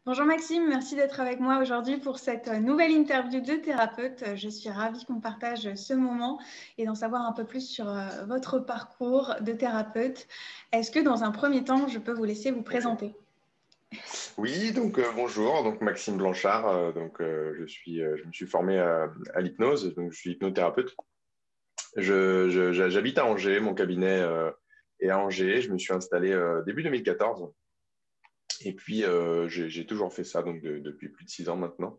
Bonjour Maxime, merci d'être avec moi aujourd'hui pour cette nouvelle interview de thérapeute. Je suis ravie qu'on partage ce moment et d'en savoir un peu plus sur votre parcours de thérapeute. Est-ce que dans un premier temps, je peux vous laisser vous présenter? Oui, donc bonjour, donc Maxime Blanchard, je me suis formé à l'hypnose, donc je suis hypnothérapeute. J'habite à Angers, mon cabinet est à Angers, je me suis installé début 2014 et puis j'ai toujours fait ça donc depuis plus de 6 ans maintenant.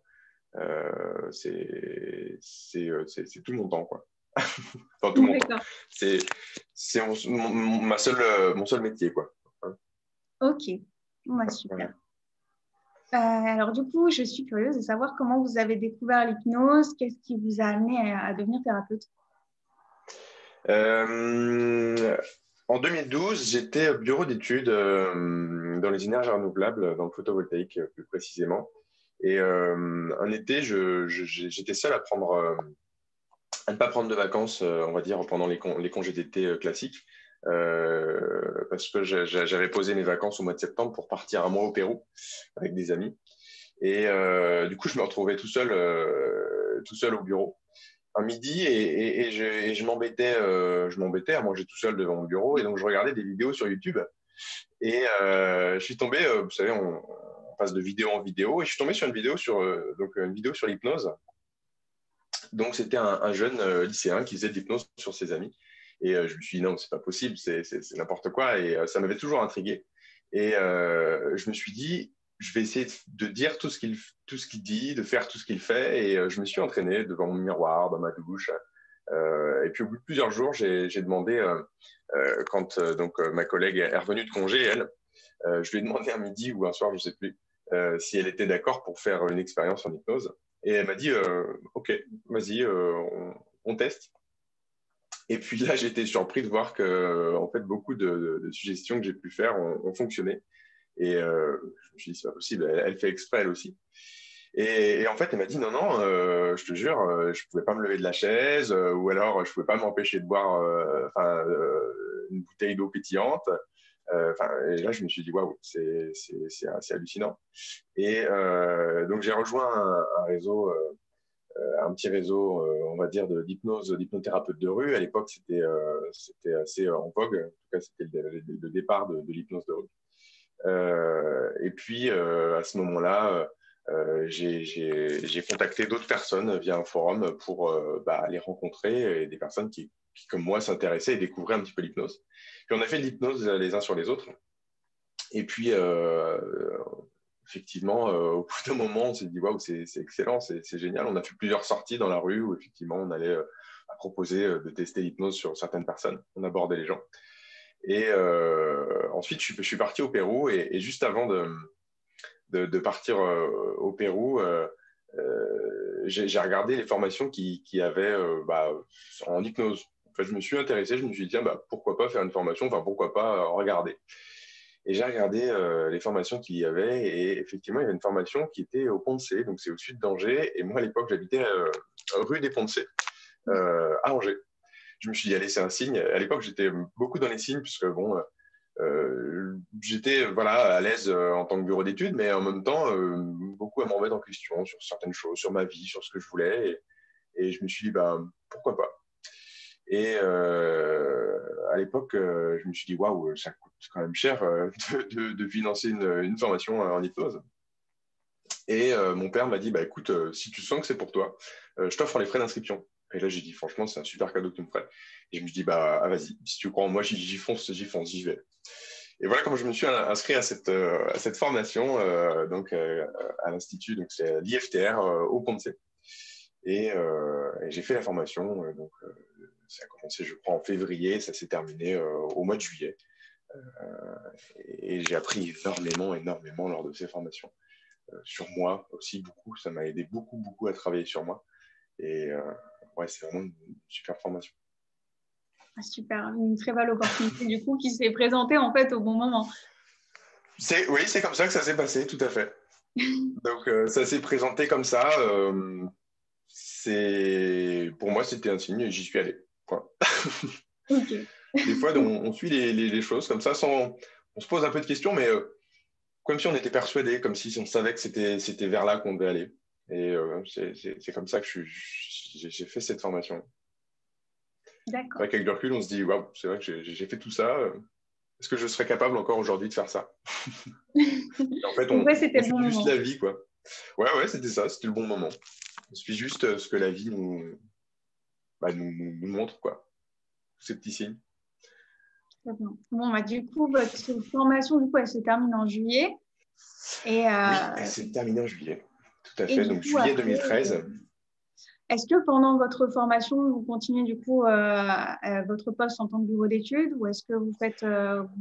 C'est tout mon temps quoi. Enfin tout mon temps. D'accord. C'est mon seul métier quoi. Ok, super. Voilà. Alors du coup, je suis curieuse de savoir comment vous avez découvert l'hypnose, qu'est-ce qui vous a amené à devenir thérapeute? Euh, En 2012, j'étais au bureau d'études dans les énergies renouvelables, dans le photovoltaïque plus précisément. Et un été, j'étais seul à ne pas prendre de vacances, on va dire, pendant les congés d'été classiques, parce que j'avais posé mes vacances au mois de septembre pour partir un mois au Pérou avec des amis. Et du coup, je me retrouvais tout seul au bureau un midi et je m'embêtais à manger tout seul devant mon bureau et donc je regardais des vidéos sur YouTube et je suis tombé, vous savez, on passe de vidéo en vidéo et je suis tombé sur une vidéo une vidéo sur l'hypnose. Donc c'était un jeune lycéen qui faisait de l'hypnose sur ses amis et je me suis dit non, c'est pas possible, c'est n'importe quoi et ça m'avait toujours intrigué et je me suis dit je vais essayer de dire tout ce qu'il dit, de faire tout ce qu'il fait. Et je me suis entraîné devant mon miroir, dans ma douche. Et puis au bout de plusieurs jours, j'ai demandé, ma collègue est revenue de congé, elle, je lui ai demandé un midi ou un soir, je ne sais plus, si elle était d'accord pour faire une expérience en hypnose. Et elle m'a dit, OK, vas-y, on teste. Et puis là, j'ai été surpris de voir que, en fait, beaucoup de suggestions que j'ai pu faire ont fonctionné. Et je me suis dit, c'est pas possible, elle fait exprès, elle aussi. Et en fait, elle m'a dit, non, non, je te jure, je pouvais pas me lever de la chaise, ou alors je pouvais pas m'empêcher de boire une bouteille d'eau pétillante. Et là, je me suis dit, waouh, c'est assez hallucinant. Et donc, j'ai rejoint un réseau, un petit réseau, on va dire, d'hypnothérapeutes de rue. À l'époque, c'était assez en vogue. En tout cas, c'était le départ de l'hypnose de rue. Et puis, à ce moment-là, j'ai contacté d'autres personnes via un forum pour les rencontrer et des personnes qui, comme moi, s'intéressaient et découvraient un petit peu l'hypnose. Puis on a fait de l'hypnose les uns sur les autres. Et puis, effectivement, au bout d'un moment, on s'est dit, waouh, c'est excellent, c'est génial. On a fait plusieurs sorties dans la rue où, effectivement, on allait proposer de tester l'hypnose sur certaines personnes. On abordait les gens. Et ensuite, je suis parti au Pérou et juste avant de partir au Pérou, j'ai regardé les formations qu'il y avait en hypnose. En fait, je me suis intéressé, je me suis dit, tiens, pourquoi pas faire une formation, enfin, pourquoi pas regarder. Et j'ai regardé les formations qu'il y avait et effectivement, il y avait une formation qui était au Pont de C, donc c'est au sud d'Angers. Et moi, à l'époque, j'habitais rue des Ponts de C, à Angers. Je me suis dit, allez, c'est un signe. À l'époque, j'étais beaucoup dans les signes, puisque bon, j'étais voilà, à l'aise en tant que bureau d'études, mais en même temps, beaucoup à m'en remettre en question sur certaines choses, sur ma vie, sur ce que je voulais. Et je me suis dit, pourquoi pas. Et à l'époque, je me suis dit, waouh, ça coûte quand même cher de financer une formation en hypnose. Et mon père m'a dit, écoute, si tu sens que c'est pour toi, je t'offre les frais d'inscription. Et là, j'ai dit, franchement, c'est un super cadeau que tu me ferais. Et je me suis dit, vas-y, si tu crois en moi, j'y fonce, j'y vais. Et voilà comment je me suis inscrit à cette formation à l'Institut, donc c'est l'IFTR au Pont de C. Et j'ai fait la formation, ça a commencé, je crois, en février, ça s'est terminé au mois de juillet. Et j'ai appris énormément lors de ces formations. Sur moi aussi, beaucoup, ça m'a aidé beaucoup à travailler sur moi. Et ouais, c'est vraiment une super formation. Super, une très belle opportunité du coup qui s'est présentée en fait au bon moment. Oui, c'est comme ça que ça s'est passé, tout à fait. Donc, ça s'est présenté comme ça. Pour moi, c'était un signe et j'y suis allé. Ok. Des fois, on suit les choses comme ça sans. On se pose un peu de questions, mais comme si on était persuadé, comme si on savait que c'était vers là qu'on devait aller. Et c'est comme ça que j'ai fait cette formation. C'est D'accord. vrai qu'avec le recul, on se dit, waouh, c'est vrai que j'ai fait tout ça. Est-ce que je serais capable encore aujourd'hui de faire ça? Et en fait, Donc, ouais, c'était on le suit bon juste moment. la vie, quoi. Ouais, c'était ça, c'était le bon moment. On suit juste ce que la vie nous montre, quoi. Tous ces petits signes. Très bien. Bon, bah, du coup, votre formation, du coup, elle se termine en juillet. Et, Oui, elle s'est terminée en juillet. Tout à et fait. du Donc, coup, juillet après, 2013. est-ce que pendant votre formation, vous continuez du coup votre poste en tant que bureau d'études ou est-ce que vous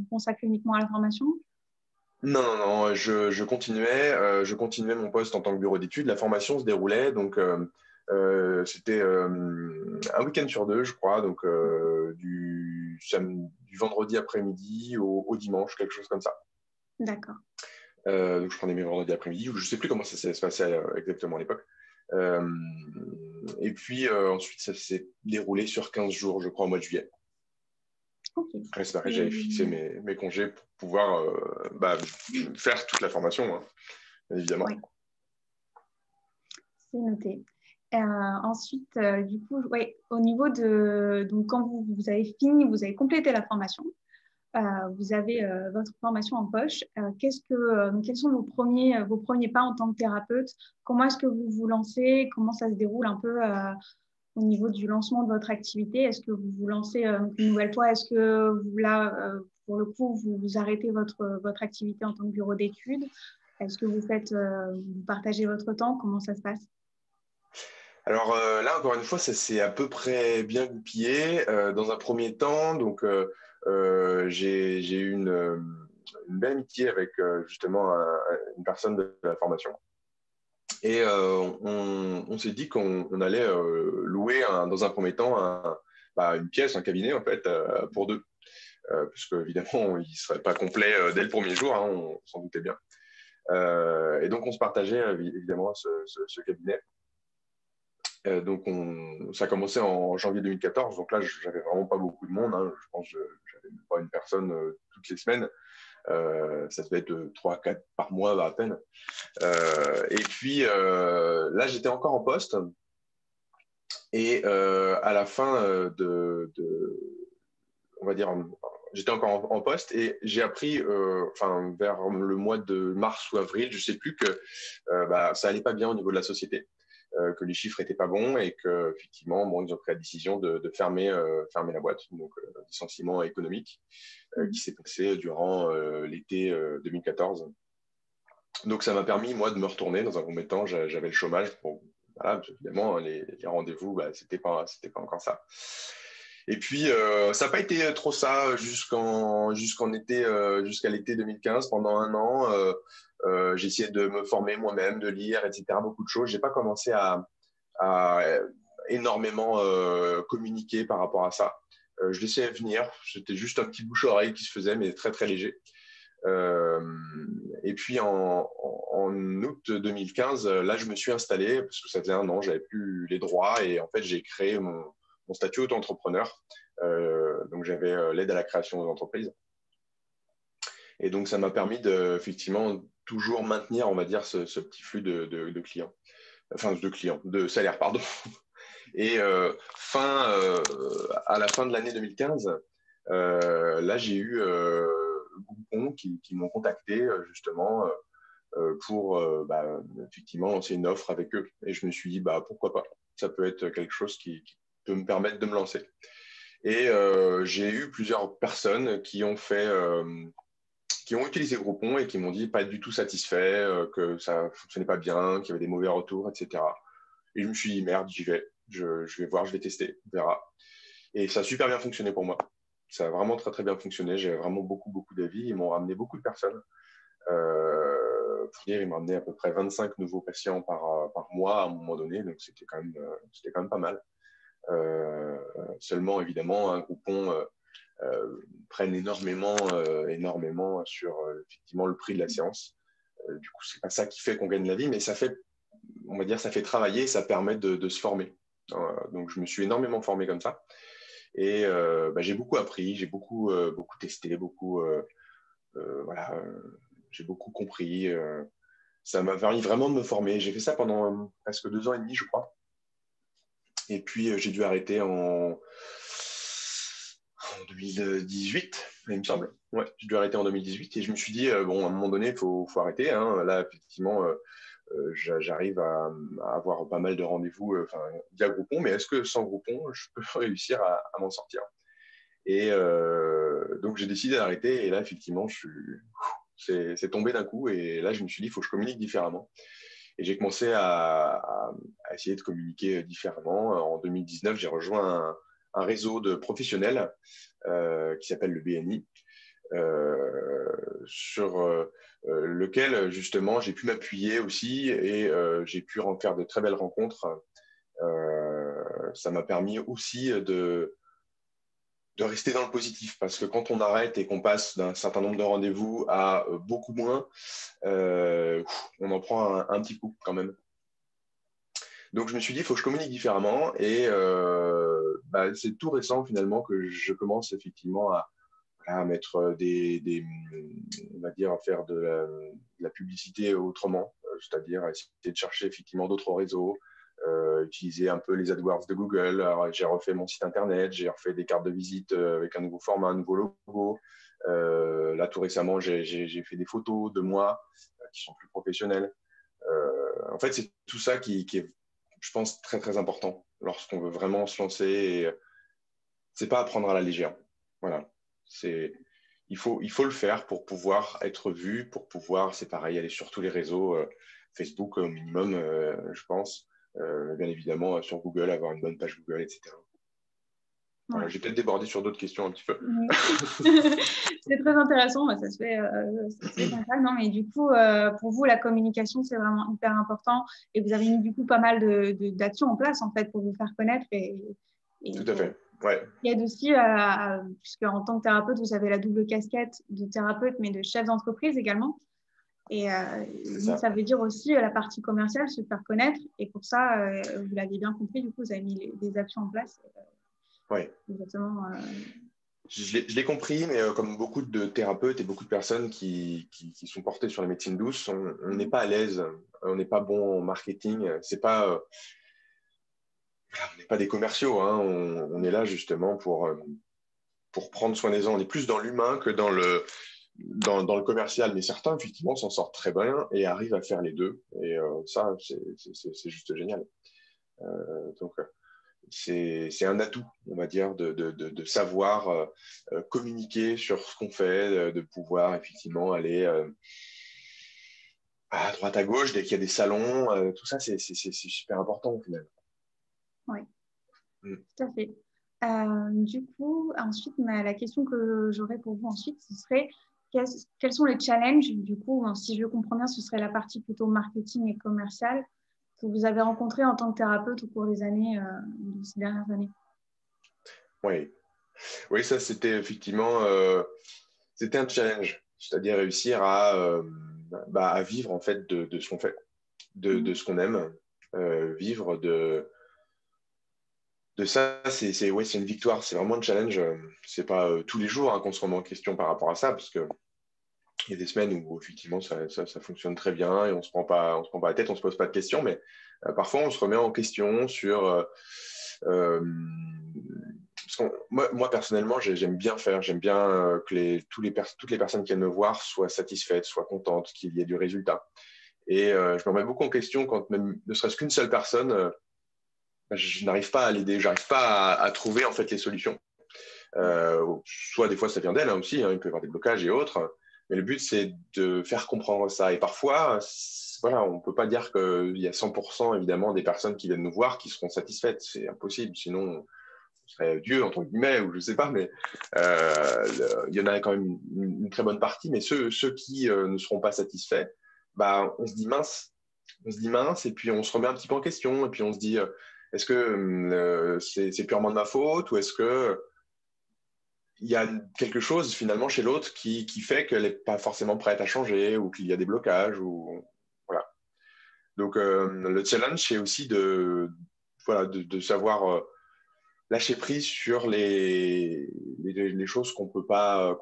consacrez uniquement à la formation? Non, je continuais mon poste en tant que bureau d'études. La formation se déroulait, donc c'était un week-end sur deux, je crois, donc du vendredi après-midi au dimanche, quelque chose comme ça. D'accord. Donc je prenais mes vendredis après-midi, je ne sais plus comment ça se passait exactement à l'époque. Euh, et puis ensuite, ça s'est déroulé sur 15 jours, je crois, au mois de juillet. Ok. Après, c'est pareil, Et j'avais fixé mes congés pour pouvoir faire toute la formation, hein, évidemment. ouais, c'est noté. Ensuite, du coup, ouais, au niveau de donc quand vous avez fini, vous avez complété la formation. Euh, vous avez votre formation en poche. Quels sont vos premiers pas en tant que thérapeute? Comment est-ce que vous vous lancez? Comment ça se déroule un peu au niveau du lancement de votre activité? Est-ce que vous vous lancez une nouvelle fois? Est-ce que vous, là, pour le coup, vous arrêtez votre activité en tant que bureau d'études? Est-ce que vous partagez votre temps? Comment ça se passe? Alors là, encore une fois, ça s'est à peu près bien goupillé. Dans un premier temps, donc j'ai eu une belle amitié avec justement une personne de la formation. Et on s'est dit qu'on allait louer dans un premier temps une pièce, un cabinet en fait, pour deux. Puisque évidemment, il ne serait pas complet dès le premier jour, hein, on s'en doutait bien. Et donc, on se partageait évidemment ce cabinet. Donc, ça a commencé en janvier 2014. Donc là, j'avais vraiment pas beaucoup de monde, hein. Je pense que j'avais même pas une personne toutes les semaines. Ça devait être 3-4 par mois à peine. Et puis là, j'étais encore en poste. Et à la fin on va dire, j'étais encore en poste et j'ai appris, vers le mois de mars ou avril, je sais plus, que ça allait pas bien au niveau de la société. Que les chiffres étaient pas bons et que effectivement, bon, ils ont pris la décision de fermer la boîte, donc licenciement économique qui s'est passé durant l'été 2014. Donc ça m'a permis moi de me retourner dans un premier temps. J'avais le chômage. Bon, voilà, évidemment les rendez-vous, c'était pas encore ça. Et puis ça n'a pas été trop ça jusqu'à l'été 2015. Pendant un an, j'ai essayé de me former moi-même, de lire, etc. Beaucoup de choses. J'ai pas commencé à énormément communiquer par rapport à ça. Je laissais venir. C'était juste un petit bouche-oreille qui se faisait, mais très très léger. Euh, et puis en août 2015, là, je me suis installé parce que ça faisait un an, j'avais plus les droits et en fait, j'ai créé mon statut auto-entrepreneur. Donc, j'avais l'aide à la création d'entreprise. Et donc, ça m'a permis de, effectivement, toujours maintenir, on va dire, ce petit flux de clients, enfin de clients, de salaires, pardon. Et à la fin de l'année 2015, là, j'ai eu Groupon qui m'ont contacté justement pour effectivement lancer une offre avec eux. Et je me suis dit, pourquoi pas? Ça peut être quelque chose qui peut me permettre de me lancer. Et j'ai eu plusieurs personnes qui ont utilisé Groupon et qui m'ont dit pas du tout satisfait, que ça ne fonctionnait pas bien, qu'il y avait des mauvais retours, etc. Et je me suis dit, merde, j'y vais. Je vais voir, je vais tester, on verra. Et ça a super bien fonctionné pour moi. Ça a vraiment très, très bien fonctionné. J'ai vraiment beaucoup, beaucoup d'avis. Ils m'ont ramené beaucoup de personnes. Pour dire, ils m'ont ramené à peu près 25 nouveaux patients par mois à un moment donné. Donc, c'était quand même pas mal. Seulement, évidemment, un Groupon prennent énormément sur effectivement le prix de la séance. Du coup, c'est pas ça qui fait qu'on gagne la vie, mais on va dire, ça fait travailler, ça permet de se former. Donc, je me suis énormément formé comme ça. Et j'ai beaucoup appris, j'ai beaucoup testé, voilà, j'ai beaucoup compris. Ça m'a permis vraiment de me former. J'ai fait ça pendant presque 2 ans et demi, je crois. Et puis, j'ai dû arrêter en 2018, il me semble. Ouais, j'ai dû arrêter en 2018 et je me suis dit, bon, à un moment donné, il faut arrêter. Hein. Là, effectivement, j'arrive à avoir pas mal de rendez-vous via Groupon, mais est-ce que sans Groupon, je peux réussir à m'en sortir? Et donc, j'ai décidé d'arrêter. Et là, effectivement, c'est tombé d'un coup. Et là, je me suis dit, il faut que je communique différemment. Et j'ai commencé à essayer de communiquer différemment. En 2019, j'ai rejoint un réseau de professionnels qui s'appelle le BNI, sur lequel, justement, j'ai pu m'appuyer aussi et j'ai pu faire de très belles rencontres. Ça m'a permis aussi de rester dans le positif, parce que quand on arrête et qu'on passe d'un certain nombre de rendez-vous à beaucoup moins, on en prend un petit coup quand même. Donc je me suis dit, il faut que je communique différemment, et c'est tout récent finalement que je commence effectivement à mettre on va dire, à faire de la publicité autrement, c'est-à-dire essayer de chercher effectivement d'autres réseaux, utiliser un peu les AdWords de Google. Alors, j'ai refait mon site internet, j'ai refait des cartes de visite avec un nouveau format, un nouveau logo. Là, tout récemment, j'ai fait des photos de moi qui sont plus professionnelles. En fait, c'est tout ça qui est, je pense, très, très important lorsqu'on veut vraiment se lancer. Et c'est pas à prendre à la légère. Voilà. Il faut le faire pour pouvoir être vu, pour pouvoir, c'est pareil, aller sur tous les réseaux, Facebook au minimum, je pense. Bien évidemment, sur Google, avoir une bonne page Google, etc. Voilà, j'ai peut-être débordé sur d'autres questions un petit peu. C'est très intéressant, ça se fait comme ça, non, mais du coup, pour vous, la communication, c'est vraiment hyper important et vous avez mis du coup pas mal d'actions en place en fait pour vous faire connaître et Tout à fait, ouais. Il y a aussi, puisque en tant que thérapeute, vous avez la double casquette de thérapeute, mais de chef d'entreprise également. Et ça veut dire aussi la partie commerciale, se faire connaître. Et pour ça, vous l'aviez bien compris, du coup, vous avez mis des actions en place. Oui. Exactement. Je l'ai compris, mais comme beaucoup de thérapeutes et beaucoup de personnes qui sont portées sur la médecine douce, on n'est pas à l'aise, on n'est pas bon en marketing. C'est pas, on n'est pas des commerciaux, hein. On est là justement pour prendre soin des gens. On est plus dans l'humain que dans le commercial, mais certains, effectivement, s'en sortent très bien et arrivent à faire les deux. Et ça, c'est juste génial. Donc, c'est un atout, on va dire, de savoir communiquer sur ce qu'on fait, de pouvoir effectivement aller à droite, à gauche, dès qu'il y a des salons. Tout ça, c'est super important au final. Oui, tout à fait. Du coup, ensuite, la question que j'aurais pour vous ensuite, ce serait quels sont les challenges, du coup, si je le comprends bien, ce serait la partie plutôt marketing et commerciale que vous avez rencontrés en tant que thérapeute au cours des années, de ces dernières années. Oui, ça, c'était effectivement c'était un challenge, c'est-à-dire réussir à vivre en fait de ce qu'on fait, de ce qu'on aime, vivre de ça, c'est une victoire, c'est vraiment un challenge. C'est pas tous les jours qu'on se remet en question par rapport à ça, parce que il y a des semaines où effectivement ça fonctionne très bien et on se prend pas la tête, on se pose pas de questions, mais parfois on se remet en question sur parce que moi personnellement j'aime bien faire, j'aime bien que toutes les personnes qui viennent me voir soient satisfaites, soient contentes, qu'il y ait du résultat. Et je me remets beaucoup en question quand même, ne serait-ce qu'une seule personne, je n'arrive pas à l'aider, j'arrive pas à trouver en fait les solutions. Soit des fois ça vient d'elle aussi, hein, il peut y avoir des blocages et autres, mais le but c'est de faire comprendre ça. Et parfois, voilà, on ne peut pas dire qu'il y a 100% évidemment des personnes qui viennent nous voir qui seront satisfaites, c'est impossible, sinon ce serait Dieu entre guillemets, ou je ne sais pas, mais il y en a quand même une très bonne partie, mais ceux qui ne seront pas satisfaits, on se dit mince, et puis on se remet un petit peu en question, et puis on se dit est-ce que c'est purement de ma faute, ou est-ce que il y a quelque chose finalement chez l'autre qui fait qu'elle n'est pas forcément prête à changer, ou qu'il y a des blocages, ou voilà. Donc le challenge, c'est aussi de savoir lâcher prise sur les choses qu'on peut pas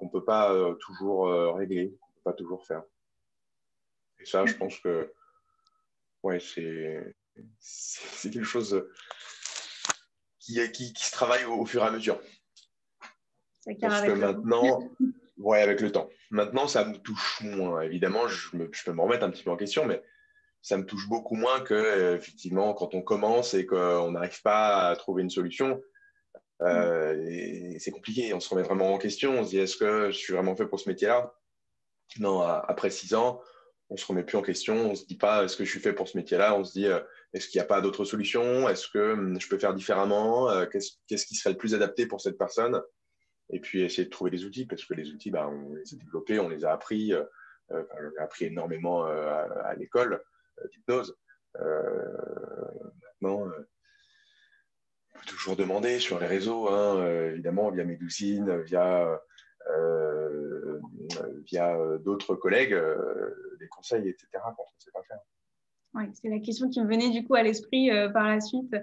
toujours régler, qu'on peut pas toujours faire. Et ça, je pense que ouais, c'est quelque chose qui se travaille au fur et à mesure. Ça carre Parce que avec le maintenant, ouais, avec le temps. Maintenant, ça me touche moins. Évidemment, je peux me remettre un petit peu en question, mais ça me touche beaucoup moins que, effectivement, quand on commence et qu'on n'arrive pas à trouver une solution. Et c'est compliqué. On se remet vraiment en question. On se dit, est-ce que je suis vraiment fait pour ce métier-là? Non, après 6 ans, on ne se remet plus en question. On ne se dit pas, est-ce que je suis fait pour ce métier-là? On se dit, est-ce qu'il n'y a pas d'autres solutions? Est-ce que je peux faire différemment? Qu'est-ce qui serait le plus adapté pour cette personne? Et puis essayer de trouver des outils, parce que les outils, bah, on les a développés, on les a appris. J'en ai appris énormément à l'école d'hypnose. Maintenant, on peut toujours demander sur les réseaux, hein, évidemment, via Médoucine, euh, via d'autres collègues, des conseils, etc., quand on ne sait pas faire. Oui, c'est la question qui me venait du coup à l'esprit par la suite.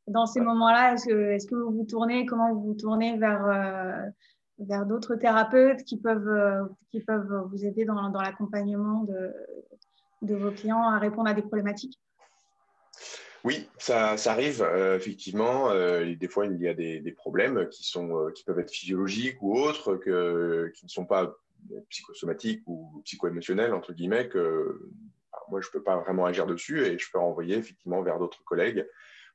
Dans ces moments-là, est-ce que vous vous tournez, comment vous vous tournez vers d'autres thérapeutes qui peuvent vous aider dans l'accompagnement de vos clients à répondre à des problématiques? Oui, ça arrive, effectivement. Des fois, il y a des problèmes qui peuvent être physiologiques ou autres, qui ne sont pas psychosomatiques ou psycho-émotionnels, entre guillemets, que moi, je ne peux pas vraiment agir dessus et je peux renvoyer effectivement vers d'autres collègues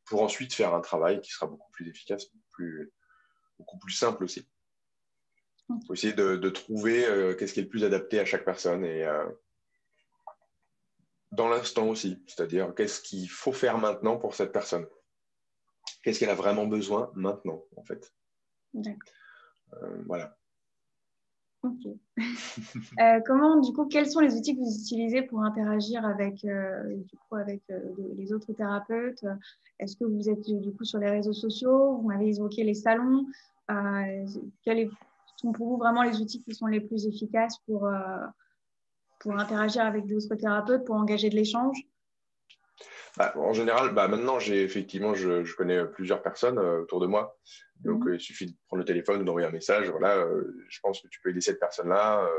pour ensuite faire un travail qui sera beaucoup plus efficace, beaucoup plus simple aussi. Il faut essayer de trouver qu'est-ce qui est le plus adapté à chaque personne et dans l'instant aussi, c'est-à-dire qu'est-ce qu'il faut faire maintenant pour cette personne. Qu'est-ce qu'elle a vraiment besoin maintenant, en fait. Voilà. Ok. Du coup, quels sont les outils que vous utilisez pour interagir avec les autres thérapeutes? Est-ce que vous êtes du coup sur les réseaux sociaux? Vous m'avez évoqué les salons. Quels sont pour vous vraiment les outils qui sont les plus efficaces pour interagir avec d'autres thérapeutes, pour engager de l'échange? En général, maintenant, je connais plusieurs personnes autour de moi. Donc, il suffit de prendre le téléphone ou d'envoyer un message. Voilà, je pense que tu peux aider cette personne-là.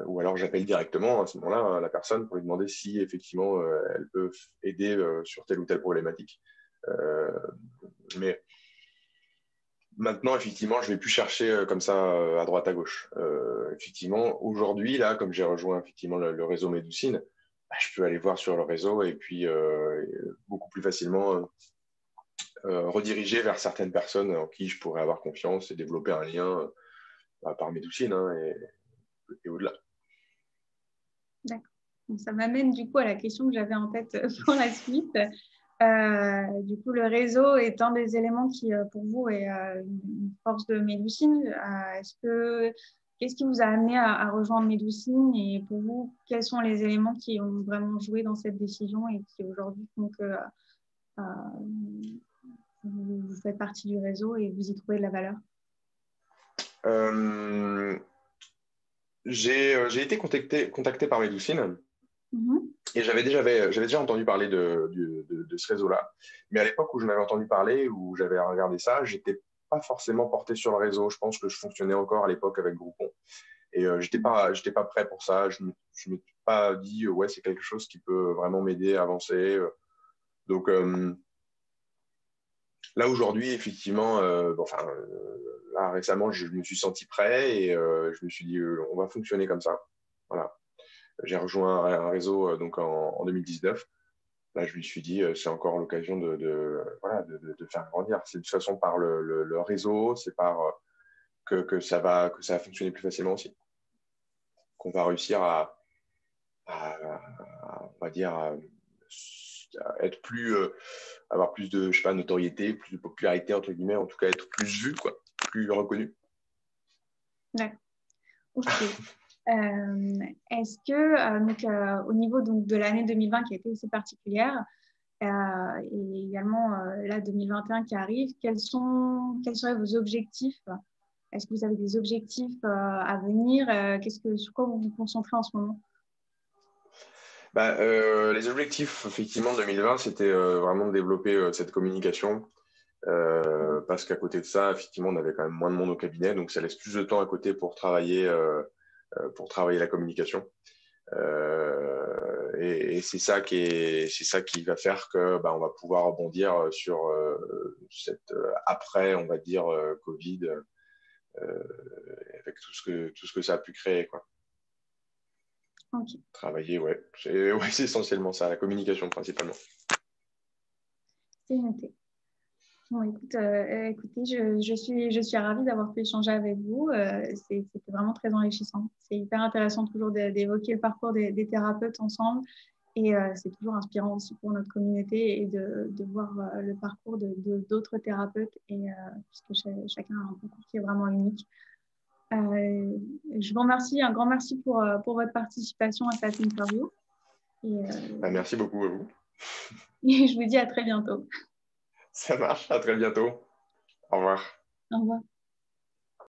Ou alors, j'appelle directement à ce moment-là la personne pour lui demander si, effectivement, elle peut aider sur telle ou telle problématique. Mais maintenant, effectivement, je ne vais plus chercher comme ça à droite, à gauche. Effectivement, aujourd'hui, là, comme j'ai rejoint effectivement le réseau Médoucine, je peux aller voir sur le réseau et puis beaucoup plus facilement rediriger vers certaines personnes en qui je pourrais avoir confiance et développer un lien par Médoucine et au-delà. D'accord. Donc, ça m'amène du coup à la question que j'avais en tête pour la suite. Du coup, le réseau est un des éléments qui, pour vous, est une force de Médoucine. Qu'est-ce qui vous a amené à rejoindre Médoucine? Et pour vous, quels sont les éléments qui ont vraiment joué dans cette décision et qui aujourd'hui font que vous faites partie du réseau et vous y trouvez de la valeur? J'ai été contacté par Médoucine. Et j'avais déjà entendu parler de ce réseau-là. Mais à l'époque où je m'avais entendu parler, où j'avais regardé ça, je n'étais pas forcément porté sur le réseau. Je pense que je fonctionnais encore à l'époque avec Groupon. Et je n'étais pas prêt pour ça. Je me suis pas dit, ouais, c'est quelque chose qui peut vraiment m'aider à avancer. Donc là, aujourd'hui, effectivement, là, récemment, je me suis senti prêt et je me suis dit, on va fonctionner comme ça. Voilà. J'ai rejoint un réseau donc en 2019. Là, je me suis dit, c'est encore l'occasion de faire grandir. C'est de toute façon par le réseau, c'est par que ça va fonctionner plus facilement aussi. Qu'on va réussir on va dire, à être plus, avoir plus de, je sais pas, notoriété, plus de popularité, entre guillemets, en tout cas être plus vu, quoi, plus reconnu. D'accord. Ok. Est-ce que, au niveau donc, de l'année 2020 qui a été assez particulière, et également là 2021 qui arrive, quels seraient vos objectifs? Est-ce que vous avez des objectifs à venir? Sur quoi vous vous concentrez en ce moment? Les objectifs, effectivement, de 2020, c'était vraiment de développer cette communication. Parce qu'à côté de ça, effectivement, on avait quand même moins de monde au cabinet, donc ça laisse plus de temps à côté pour travailler la communication. et c'est ça qui va faire que on va pouvoir rebondir sur cette après, on va dire, Covid, avec tout ce que ça a pu créer, quoi. Ok. Travailler, ouais. C'est essentiellement ça, la communication principalement. C'est noté. Bon, écoutez, je suis ravie d'avoir pu échanger avec vous. C'était vraiment très enrichissant. C'est hyper intéressant toujours d'évoquer le parcours des thérapeutes ensemble. Et c'est toujours inspirant aussi pour notre communauté et de voir le parcours d'autres thérapeutes, puisque chacun a un parcours qui est vraiment unique. Je vous remercie, un grand merci pour votre participation à cette interview. Merci beaucoup à vous. Et je vous dis à très bientôt. Ça marche, à très bientôt. Au revoir. Au revoir.